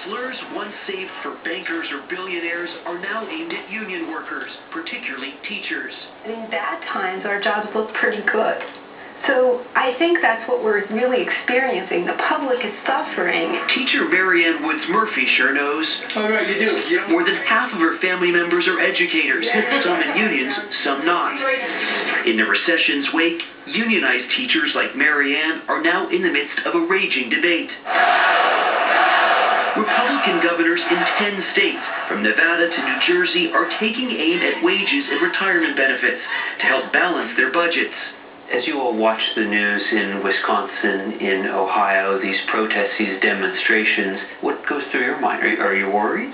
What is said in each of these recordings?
Slurs once saved for bankers or billionaires are now aimed at union workers, particularly teachers. In bad times, our jobs look pretty good. So I think that's what we're really experiencing. The public is suffering. Teacher Maryann Woods-Murphy sure knows. All right, you do. Yeah. More than half of her family members are educators, some in unions, some not. In the recession's wake, unionized teachers like Maryann are now in the midst of a raging debate. Republican governors in 10 states, from Nevada to New Jersey, are taking aim at wages and retirement benefits to help balance their budgets. As you all watch the news in Wisconsin, in Ohio, these protests, these demonstrations, what goes through your mind? Are you worried?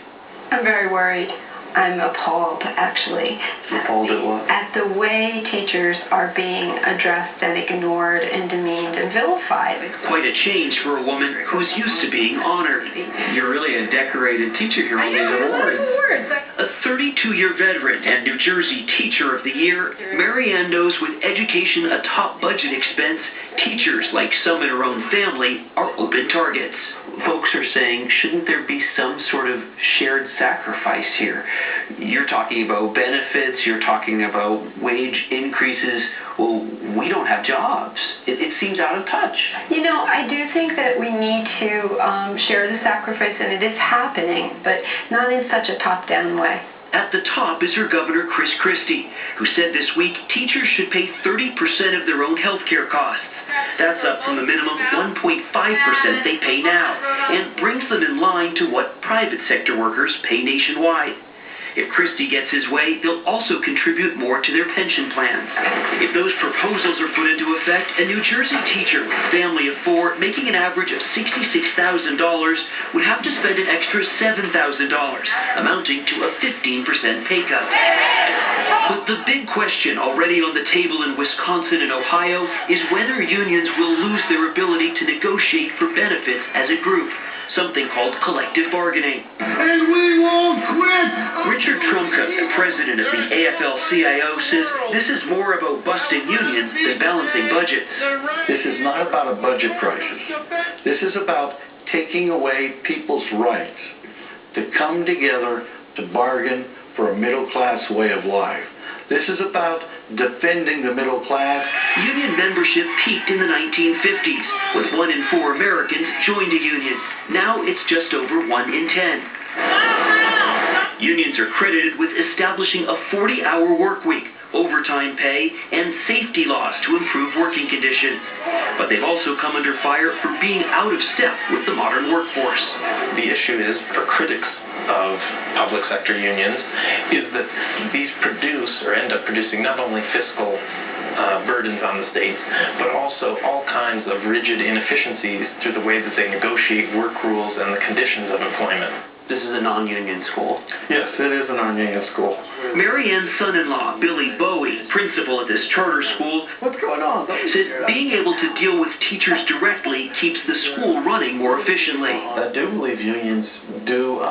I'm very worried. I'm appalled, actually. Appalled at what? At the way teachers are being addressed and ignored and demeaned and vilified. Quite a change for a woman who's used to being honored. You're really a decorated teacher here on these awards. A 32-year veteran and New Jersey Teacher of the Year, Maryann knows with education a top budget expense, teachers, like some in her own family, are open targets. Folks are saying, shouldn't there be some sort of shared sacrifice here? You're talking about benefits, you're talking about wage increases. Well, we don't have jobs. It seems out of touch. You know, I do think that we need to share the sacrifice, and it is happening, but not in such a top-down way. At the top is her governor, Chris Christie, who said this week teachers should pay 30% of their own health care costs. That's up from the minimum 1.5% they pay now, and brings them in line to what private sector workers pay nationwide. If Christie gets his way, they'll also contribute more to their pension plans. If those proposals are put into effect, a New Jersey teacher with a family of 4 making an average of $66,000 would have to spend an extra $7,000, amounting to a 15% pay cut. But the big question already on the table in Wisconsin and Ohio is whether unions will lose their ability to negotiate for benefits as a group, something called collective bargaining. And we won't quit! Richard Trumka, the president of the AFL-CIO, says this is more about busting unions than balancing budgets. This is not about a budget crisis. This is about taking away people's rights to come together to bargain for a middle-class way of life. This is about defending the middle class. Union membership peaked in the 1950s, when 1 in 4 Americans joined a union. Now it's just over 1 in 10. Unions are credited with establishing a 40-hour work week, overtime pay, and safety laws to improve working conditions. But they've also come under fire for being out of step with the modern workforce. The issue is, for critics of public sector unions, is that these produce or end up producing not only fiscal burdens on the states, but also all kinds of rigid inefficiencies through the way that they negotiate work rules and the conditions of employment. This is a non-union school. Yes, it is a non-union school. Maryann's son-in-law, Billy Bowie, principal at this charter school, What's going on? said being able to deal with teachers directly keeps the school running more efficiently. I do believe unions do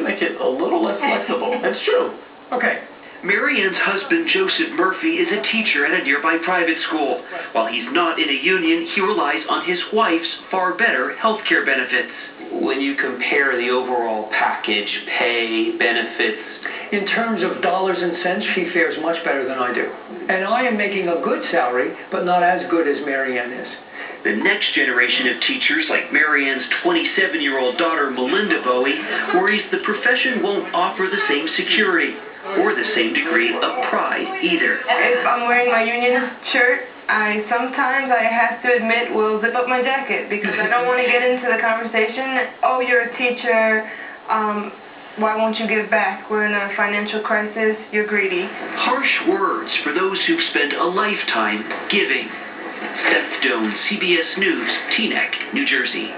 make it a little less flexible. It's true. Okay. Maryann's husband, Joseph Murphy, is a teacher at a nearby private school. While he's not in a union, he relies on his wife's far better health care benefits. When you compare the overall package, pay, benefits, in terms of dollars and cents, she fares much better than I do. And I am making a good salary, but not as good as Maryann is. the next generation of teachers, like Maryann's 27-year-old daughter, Melinda Bowie, worries the profession won't offer the same security or the same degree of pride either. If I'm wearing my union shirt, sometimes I have to admit will zip up my jacket because I don't want to get into the conversation, oh, you're a teacher, why won't you give back? We're in a financial crisis, you're greedy. Harsh words for those who've spent a lifetime giving. Seth Doan, CBS News, Teaneck, New Jersey.